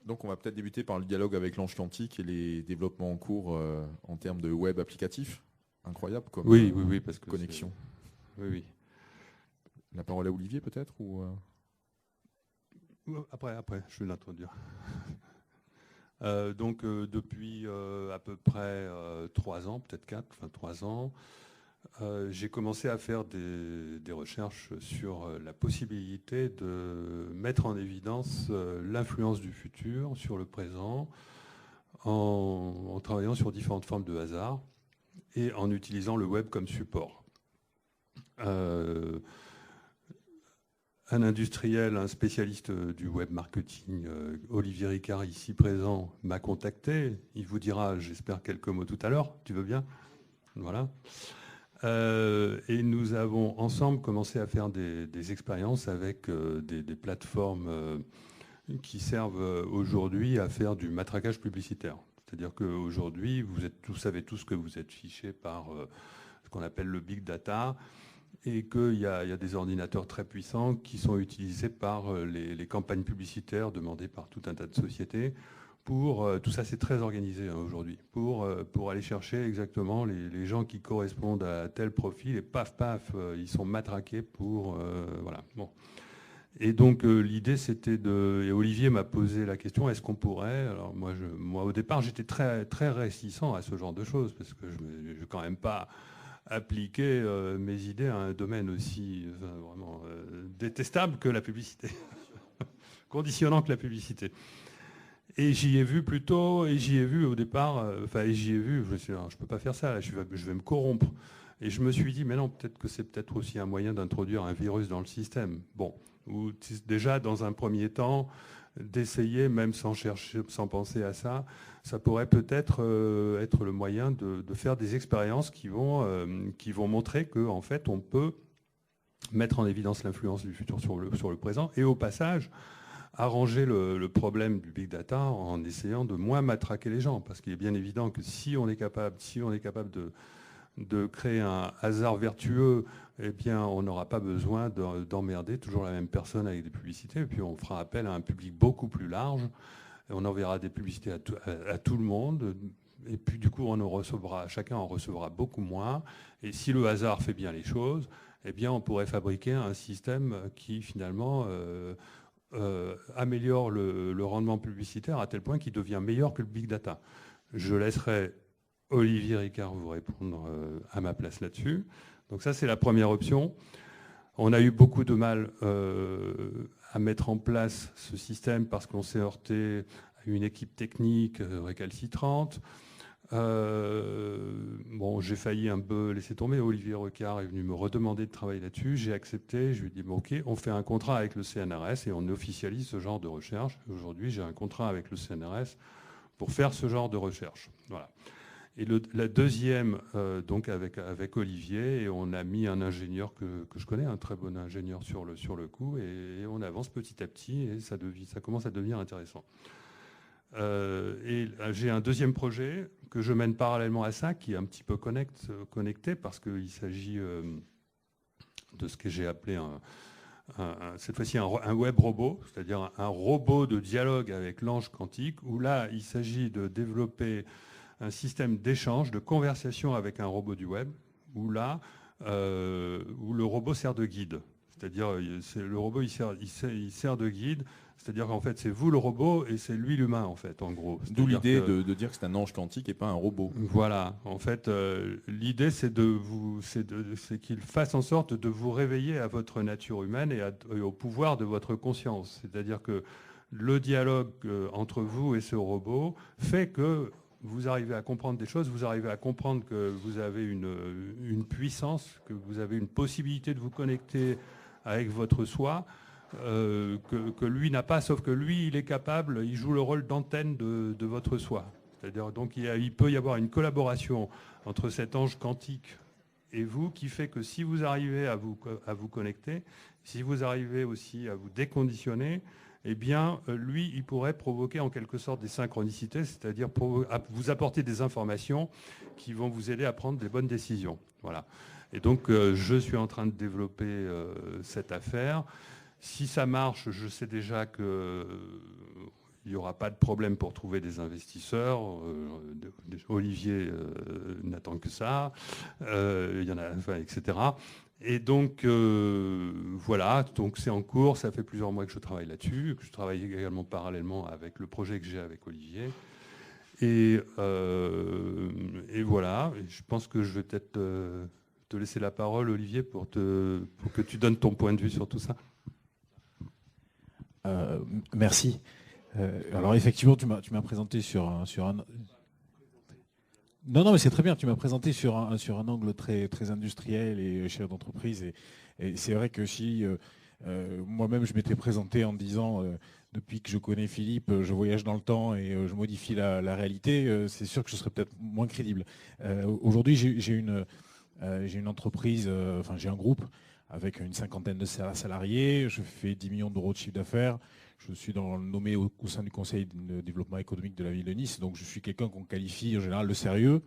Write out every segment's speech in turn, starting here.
Donc on va peut-être débuter par le dialogue avec l'ange quantique et les développements en cours en termes de web applicatif. Incroyable comme Oui, parce que connexion. Oui. La parole à Olivier peut-être ou Après, je vais l'introduire. Donc depuis à peu près 3 ans, peut-être 4, enfin 3 ans, j'ai commencé à faire des recherches sur la possibilité de mettre en évidence l'influence du futur sur le présent en travaillant sur différentes formes de hasard et en utilisant le web comme support. Un industriel, un spécialiste du web marketing, Olivier Ricard, ici présent, m'a contacté. Il vous dira, j'espère, quelques mots tout à l'heure. Tu veux bien? Voilà. Et nous avons ensemble commencé à faire des expériences avec des plateformes qui servent aujourd'hui à faire du matraquage publicitaire. C'est-à-dire qu'aujourd'hui, vous savez tous que vous êtes fichés par ce qu'on appelle le big data et qu'il y a des ordinateurs très puissants qui sont utilisés par les campagnes publicitaires demandées par tout un tas de sociétés. Tout ça, c'est très organisé aujourd'hui, pour aller chercher exactement les gens qui correspondent à tel profil, et paf, ils sont matraqués pour... voilà. Bon. Et donc, l'idée, c'était et Olivier m'a posé la question, est-ce qu'on pourrait... Alors, moi, au départ, j'étais très, très réticent à ce genre de choses, parce que je ne vais quand même pas appliquer mes idées à un domaine aussi vraiment détestable que la publicité, conditionnant que la publicité. Et j'y ai vu au départ, je me suis dit, non, je ne peux pas faire ça, là, je vais me corrompre. Et je me suis dit, mais non, peut-être que c'est peut-être aussi un moyen d'introduire un virus dans le système. Bon, ou déjà, dans un premier temps, d'essayer, même sans chercher, sans penser à ça, ça pourrait peut-être être le moyen de faire des expériences qui vont montrer qu'en fait, on peut mettre en évidence l'influence du futur sur le présent, et au passage, arranger le problème du big data en essayant de moins matraquer les gens. Parce qu'il est bien évident que si on est capable de créer un hasard vertueux, eh bien, on n'aura pas besoin d'emmerder toujours la même personne avec des publicités. Et puis, on fera appel à un public beaucoup plus large. Et on enverra des publicités à tout le monde. Et puis, du coup, chacun en recevra beaucoup moins. Et si le hasard fait bien les choses, eh bien, on pourrait fabriquer un système qui, finalement... améliore le rendement publicitaire à tel point qu'il devient meilleur que le big data. Je laisserai Olivier Ricard vous répondre à ma place là-dessus. Donc ça, c'est la première option. On a eu beaucoup de mal à mettre en place ce système parce qu'on s'est heurté à une équipe technique récalcitrante. Bon, j'ai failli un peu laisser tomber. Olivier Ricard est venu me redemander de travailler là-dessus. J'ai accepté. Je lui ai dit, bon, OK, on fait un contrat avec le CNRS et on officialise ce genre de recherche. Aujourd'hui, j'ai un contrat avec le CNRS pour faire ce genre de recherche. Voilà. Et la deuxième, donc avec Olivier, et on a mis un ingénieur que je connais, un très bon ingénieur sur le coup, et on avance petit à petit, et ça commence à devenir intéressant. Et j'ai un deuxième projet que je mène parallèlement à ça, qui est un petit peu connecté, parce qu'il s'agit de ce que j'ai appelé cette fois-ci un web robot, c'est-à-dire un robot de dialogue avec l'ange quantique, où là, il s'agit de développer un système d'échange, de conversation avec un robot du web, où le robot sert de guide. C'est-à-dire, le robot, il sert de guide. C'est-à-dire qu'en fait, c'est vous le robot et c'est lui l'humain, en fait, en gros. D'où l'idée de dire que c'est un ange quantique et pas un robot. Voilà. En fait, l'idée, c'est qu'il fasse en sorte de vous réveiller à votre nature humaine et au pouvoir de votre conscience. C'est-à-dire que le dialogue entre vous et ce robot fait que vous arrivez à comprendre des choses, vous arrivez à comprendre que vous avez une puissance, que vous avez une possibilité de vous connecter avec votre soi, que lui n'a pas, sauf que lui, il est capable, il joue le rôle d'antenne de votre soi. C'est-à-dire, donc, il peut y avoir une collaboration entre cet ange quantique et vous, qui fait que si vous arrivez à vous connecter, si vous arrivez aussi à vous déconditionner, eh bien, lui, il pourrait provoquer en quelque sorte des synchronicités, c'est-à-dire vous apporter des informations qui vont vous aider à prendre des bonnes décisions. Voilà. Et donc, je suis en train de développer cette affaire. Si ça marche, je sais déjà qu'il n'y aura pas de problème pour trouver des investisseurs. Olivier n'attend que ça. Il y en a, enfin, etc. Et donc, voilà, donc c'est en cours. Ça fait plusieurs mois que je travaille là-dessus, que je travaille également parallèlement avec le projet que j'ai avec Olivier. Et voilà, je pense que je vais peut-être te laisser la parole, Olivier, pour que tu donnes ton point de vue sur tout ça. Merci. Alors effectivement, tu m'as présenté sur un... Non, mais c'est très bien. Tu m'as présenté sur un angle très, très industriel et chef d'entreprise. Et c'est vrai que si moi-même je m'étais présenté en disant depuis que je connais Philippe, je voyage dans le temps et je modifie la réalité, c'est sûr que je serais peut-être moins crédible. Aujourd'hui, j'ai une entreprise, enfin j'ai un groupe avec une cinquantaine de salariés. Je fais 10 millions d'euros de chiffre d'affaires. Je suis nommé au sein du Conseil de développement économique de la ville de Nice, donc je suis quelqu'un qu'on qualifie en général de sérieux.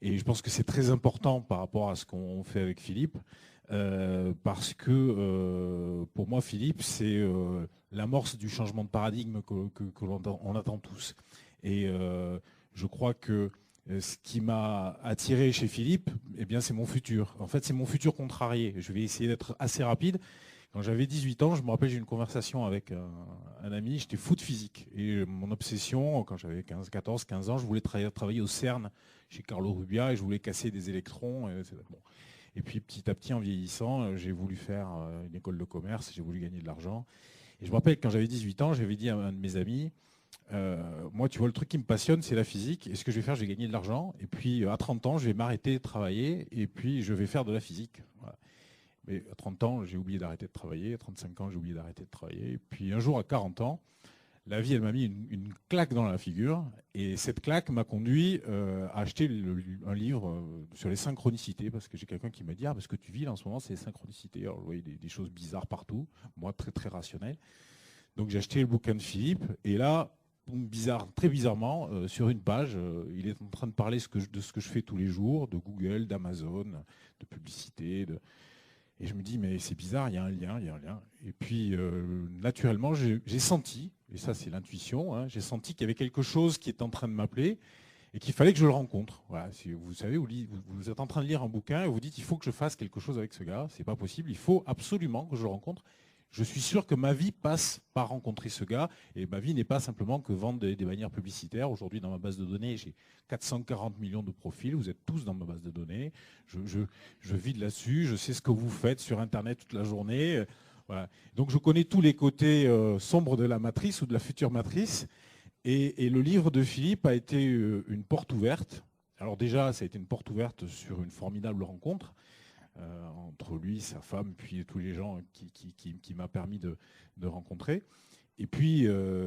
Et je pense que c'est très important par rapport à ce qu'on fait avec Philippe, parce que pour moi, Philippe, c'est l'amorce du changement de paradigme que l'on attend tous. Et je crois que ce qui m'a attiré chez Philippe, eh bien, c'est mon futur. En fait, c'est mon futur contrarié. Je vais essayer d'être assez rapide. Quand j'avais 18 ans, je me rappelle, j'ai eu une conversation avec un ami, j'étais fou de physique. Et mon obsession, quand j'avais 14, 15 ans, je voulais travailler au CERN chez Carlo Rubbia et je voulais casser des électrons. Et puis petit à petit, en vieillissant, j'ai voulu faire une école de commerce, j'ai voulu gagner de l'argent. Et je me rappelle que quand j'avais 18 ans, j'avais dit à un de mes amis, moi, tu vois, le truc qui me passionne, c'est la physique. Et ce que je vais faire, je vais gagner de l'argent. Et puis à 30 ans, je vais m'arrêter de travailler et puis je vais faire de la physique. Voilà. Mais à 30 ans, j'ai oublié d'arrêter de travailler. À 35 ans, j'ai oublié d'arrêter de travailler. Et puis un jour, à 40 ans, la vie, elle m'a mis une claque dans la figure. Et cette claque m'a conduit à acheter un livre sur les synchronicités. Parce que j'ai quelqu'un qui m'a dit, parce que tu vis là en ce moment, c'est les synchronicités. Alors, vous voyez des choses bizarres partout. Moi, très, très rationnel. Donc, j'ai acheté le bouquin de Philippe. Et là, très bizarrement, sur une page, il est en train de parler de ce que je fais tous les jours, de Google, d'Amazon, de publicité, et je me dis, mais c'est bizarre, il y a un lien. Et puis, naturellement, j'ai senti, et ça c'est l'intuition, hein, j'ai senti qu'il y avait quelque chose qui était en train de m'appeler et qu'il fallait que je le rencontre. Voilà, si vous savez, vous êtes en train de lire un bouquin et vous dites, il faut que je fasse quelque chose avec ce gars, c'est pas possible, il faut absolument que je le rencontre. Je suis sûr que ma vie passe par rencontrer ce gars, et ma vie n'est pas simplement que vendre des bannières publicitaires. Aujourd'hui, dans ma base de données, j'ai 440 millions de profils, vous êtes tous dans ma base de données, je vis de là-dessus, je sais ce que vous faites sur Internet toute la journée. Voilà. Donc je connais tous les côtés sombres de la matrice ou de la future matrice, et le livre de Philippe a été une porte ouverte. Alors déjà, ça a été une porte ouverte sur une formidable rencontre, entre lui, sa femme, puis tous les gens qui m'a permis de rencontrer. Et puis,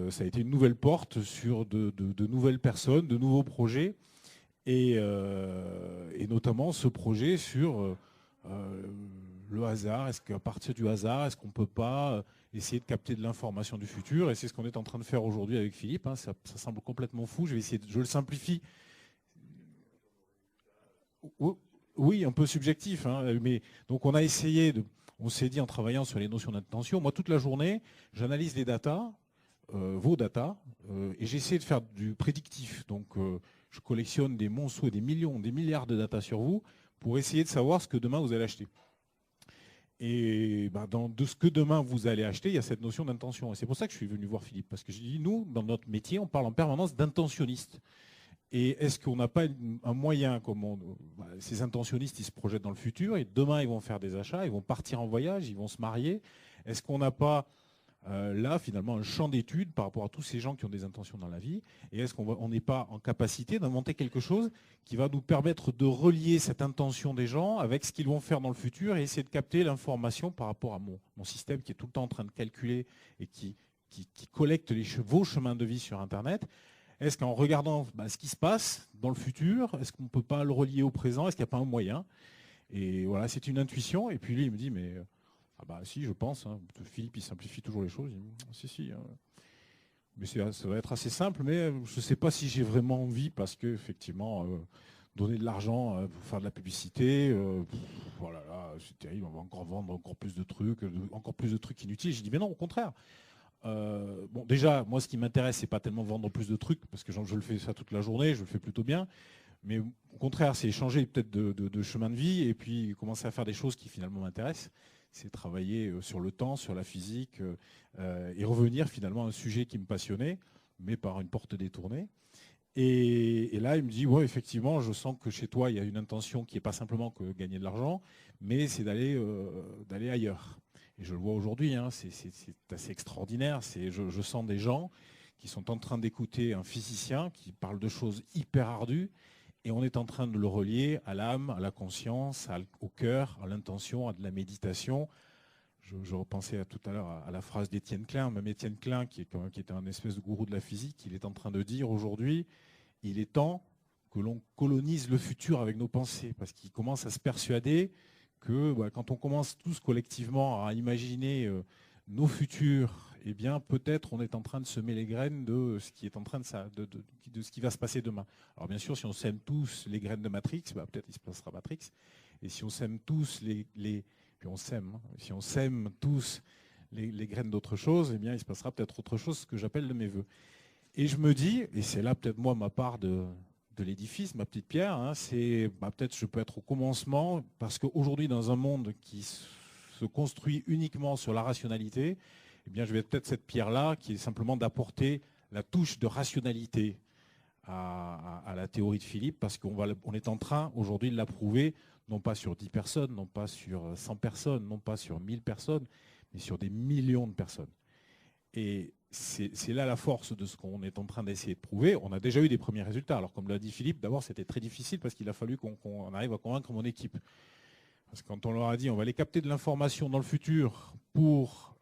ça a été une nouvelle porte sur de nouvelles personnes, de nouveaux projets, et notamment ce projet sur le hasard. Est-ce qu'à partir du hasard, est-ce qu'on ne peut pas essayer de capter de l'information du futur? Et c'est ce qu'on est en train de faire aujourd'hui avec Philippe. Hein. Ça semble complètement fou. Je le simplifie. Oui, un peu subjectif, hein, mais donc on a essayé on s'est dit en travaillant sur les notions d'intention, moi toute la journée, j'analyse les datas, vos datas, et j'essaie de faire du prédictif. Donc je collectionne des monceaux, des millions, des milliards de datas sur vous pour essayer de savoir ce que demain vous allez acheter. Et de ce que demain vous allez acheter, il y a cette notion d'intention. Et c'est pour ça que je suis venu voir Philippe, parce que j'ai dit, nous, dans notre métier, on parle en permanence d'intentionniste. Et est-ce qu'on n'a pas un moyen, ces intentionnistes, ils se projettent dans le futur, et demain, ils vont faire des achats, ils vont partir en voyage, ils vont se marier. Est-ce qu'on n'a pas là, finalement, un champ d'études par rapport à tous ces gens qui ont des intentions dans la vie? Et est-ce qu'on n'est pas en capacité d'inventer quelque chose qui va nous permettre de relier cette intention des gens avec ce qu'ils vont faire dans le futur et essayer de capter l'information par rapport à mon système qui est tout le temps en train de calculer et qui collecte vos chemins de vie sur Internet? Est-ce qu'en regardant ce qui se passe dans le futur, est-ce qu'on ne peut pas le relier au présent? Est-ce qu'il n'y a pas un moyen? Et voilà, c'est une intuition. Et puis lui, il me dit, mais si, je pense. Hein. Philippe, il simplifie toujours les choses. Il me dit, si. Mais ça va être assez simple, mais je ne sais pas si j'ai vraiment envie, parce que effectivement, donner de l'argent pour faire de la publicité, voilà, c'est terrible. On va encore vendre encore plus de trucs inutiles. J'ai dit, mais non, au contraire. bon, déjà, moi, ce qui m'intéresse, c'est pas tellement vendre plus de trucs, parce que je le fais ça toute la journée, je le fais plutôt bien. Mais au contraire, c'est changer peut-être de chemin de vie et puis commencer à faire des choses qui finalement m'intéressent. C'est travailler sur le temps, sur la physique et revenir finalement à un sujet qui me passionnait, mais par une porte détournée. Et là, il me dit, ouais, effectivement, je sens que chez toi, il y a une intention qui n'est pas simplement que gagner de l'argent, mais c'est d'aller ailleurs. Et je le vois aujourd'hui, hein, c'est assez extraordinaire. Je sens des gens qui sont en train d'écouter un physicien qui parle de choses hyper ardues, et on est en train de le relier à l'âme, à la conscience, au cœur, à l'intention, à de la méditation. Je repensais tout à l'heure à la phrase d'Étienne Klein. Même Étienne Klein, qui était un espèce de gourou de la physique, il est en train de dire aujourd'hui, il est temps que l'on colonise le futur avec nos pensées, parce qu'il commence à se persuader que quand on commence tous collectivement à imaginer nos futurs, eh bien peut-être on est en train de semer les graines de ce qui est en train de ce qui va se passer demain. Alors bien sûr, si on sème tous les graines de Matrix, peut-être il se passera Matrix. Et si on sème tous puis on sème, hein, si on sème tous les graines d'autre chose, eh bien il se passera peut-être autre chose, ce que j'appelle de mes voeux. Et je me dis, et c'est là peut-être moi ma part de l'édifice, ma petite pierre, hein, c'est peut-être je peux être au commencement, parce qu'aujourd'hui dans un monde qui se construit uniquement sur la rationalité, eh bien je vais peut-être cette pierre-là qui est simplement d'apporter la touche de rationalité à la théorie de Philippe, parce qu'on est en train aujourd'hui de la prouver, non pas sur 10 personnes, non pas sur 100 personnes, non pas sur 1000 personnes, mais sur des millions de personnes. Et c'est là la force de ce qu'on est en train d'essayer de prouver. On a déjà eu des premiers résultats. Alors comme l'a dit Philippe, d'abord c'était très difficile parce qu'il a fallu qu'on arrive à convaincre mon équipe. Parce que quand on leur a dit on va aller capter de l'information dans le futur pour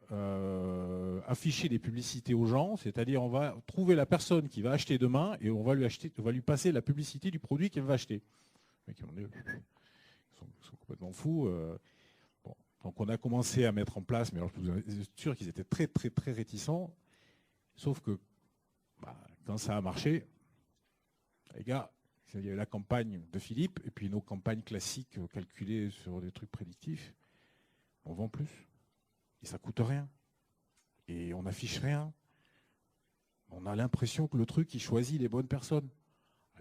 afficher des publicités aux gens, c'est-à-dire on va trouver la personne qui va acheter demain et on va lui passer la publicité du produit qu'elle va acheter. Les mecs, ils sont complètement fous. Bon. Donc on a commencé à mettre en place, mais alors je suis sûr qu'ils étaient très très très réticents. Sauf que quand ça a marché, les gars, il y a eu la campagne de Philippe et puis nos campagnes classiques calculées sur des trucs prédictifs, on vend plus. Et ça coûte rien. Et on n'affiche rien. On a l'impression que le truc, il choisit les bonnes personnes.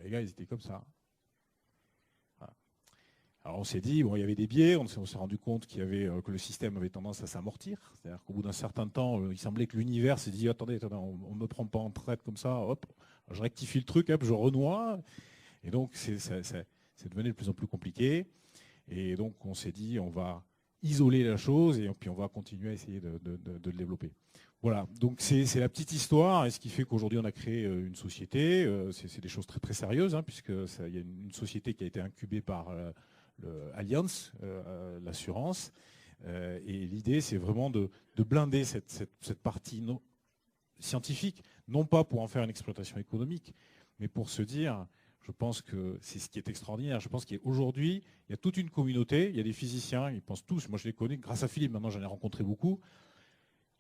Les gars, ils étaient comme ça. Voilà. Alors on s'est dit, il y avait des biais, on s'est rendu compte que le système avait tendance à s'amortir. C'est-à-dire qu'au bout d'un certain temps, il semblait que l'univers s'est dit, attendez, on ne me prend pas en traite comme ça, hop, je rectifie le truc, hop, je renoie. Et donc c'est devenu de plus en plus compliqué. Et donc on s'est dit, on va isoler la chose et puis on va continuer à essayer de le développer. Voilà, donc c'est la petite histoire, et ce qui fait qu'aujourd'hui on a créé une société. C'est des choses très très sérieuses, hein, puisque il y a une société qui a été incubée par Allianz, l'assurance. Et l'idée, c'est vraiment de blinder cette partie scientifique, non pas pour en faire une exploitation économique, mais pour se dire, je pense que c'est ce qui est extraordinaire. Je pense qu'aujourd'hui, il y a toute une communauté, il y a des physiciens, ils pensent tous, moi je les connais grâce à Philippe, maintenant j'en ai rencontré beaucoup.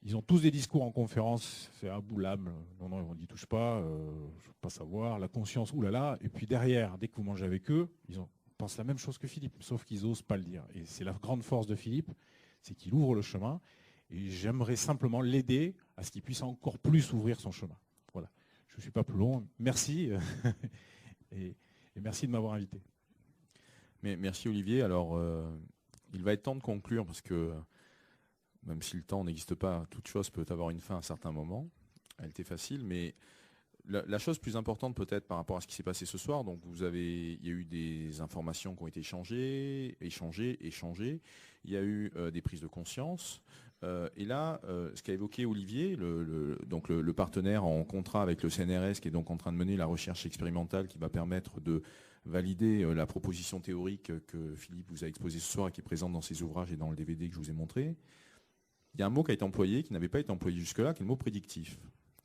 Ils ont tous des discours en conférence, c'est un bout l'âme, non, on n'y touche pas, je ne veux pas savoir, la conscience, oulala. Et puis derrière, dès que vous mangez avec eux, ils pensent la même chose que Philippe, sauf qu'ils n'osent pas le dire. Et c'est la grande force de Philippe, c'est qu'il ouvre le chemin. Et j'aimerais simplement l'aider à ce qu'il puisse encore plus ouvrir son chemin. Voilà. Je ne suis pas plus long. Merci. Et merci de m'avoir invité. Mais merci Olivier. Alors, il va être temps de conclure parce que même si le temps n'existe pas, toute chose peut avoir une fin à un certain moment. Elle était facile, mais la chose plus importante peut-être par rapport à ce qui s'est passé ce soir, donc il y a eu des informations qui ont été échangées. Il y a eu des prises de conscience. Et là, ce qu'a évoqué Olivier, le partenaire en contrat avec le CNRS, qui est donc en train de mener la recherche expérimentale qui va permettre de valider la proposition théorique que Philippe vous a exposée ce soir et qui est présente dans ses ouvrages et dans le DVD que je vous ai montré. Il y a un mot qui a été employé, qui n'avait pas été employé jusque-là, qui est le mot prédictif.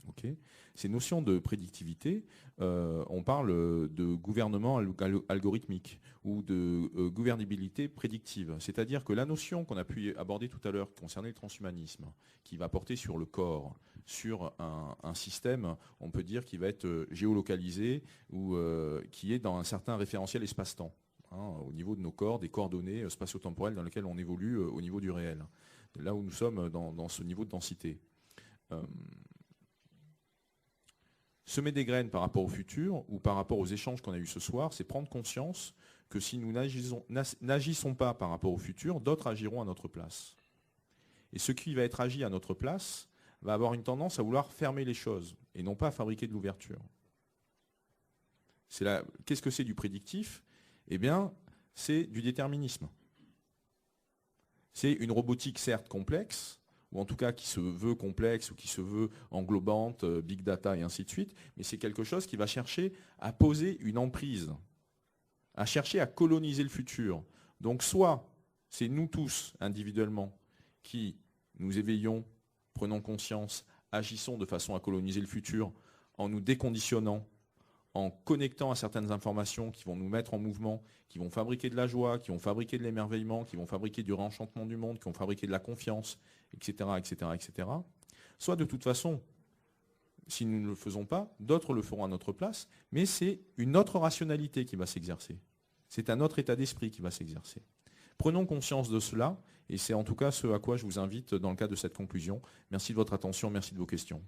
Okay. Ces notions de prédictivité, on parle de gouvernement algorithmique ou de gouvernabilité prédictive. C'est-à-dire que la notion qu'on a pu aborder tout à l'heure qui concernait le transhumanisme, qui va porter sur le corps, sur un système, on peut dire, qui va être géolocalisé ou qui est dans un certain référentiel espace-temps, hein, au niveau de nos corps, des coordonnées spatio-temporelles dans lesquelles on évolue au niveau du réel, là où nous sommes dans ce niveau de densité. semer des graines par rapport au futur ou par rapport aux échanges qu'on a eus ce soir, c'est prendre conscience que si nous n'agissons pas par rapport au futur, d'autres agiront à notre place. Et ce qui va être agi à notre place va avoir une tendance à vouloir fermer les choses et non pas à fabriquer de l'ouverture. Qu'est-ce que c'est du prédictif? Eh bien, c'est du déterminisme. C'est une robotique certes complexe, ou en tout cas qui se veut complexe ou qui se veut englobante, big data et ainsi de suite, mais c'est quelque chose qui va chercher à poser une emprise, à chercher à coloniser le futur. Donc soit c'est nous tous individuellement qui nous éveillons, prenons conscience, agissons de façon à coloniser le futur en nous déconditionnant, en connectant à certaines informations qui vont nous mettre en mouvement, qui vont fabriquer de la joie, qui vont fabriquer de l'émerveillement, qui vont fabriquer du réenchantement du monde, qui vont fabriquer de la confiance, etc., etc., etc. Soit de toute façon, si nous ne le faisons pas, d'autres le feront à notre place, mais c'est une autre rationalité qui va s'exercer. C'est un autre état d'esprit qui va s'exercer. Prenons conscience de cela, et c'est en tout cas ce à quoi je vous invite dans le cadre de cette conclusion. Merci de votre attention, merci de vos questions.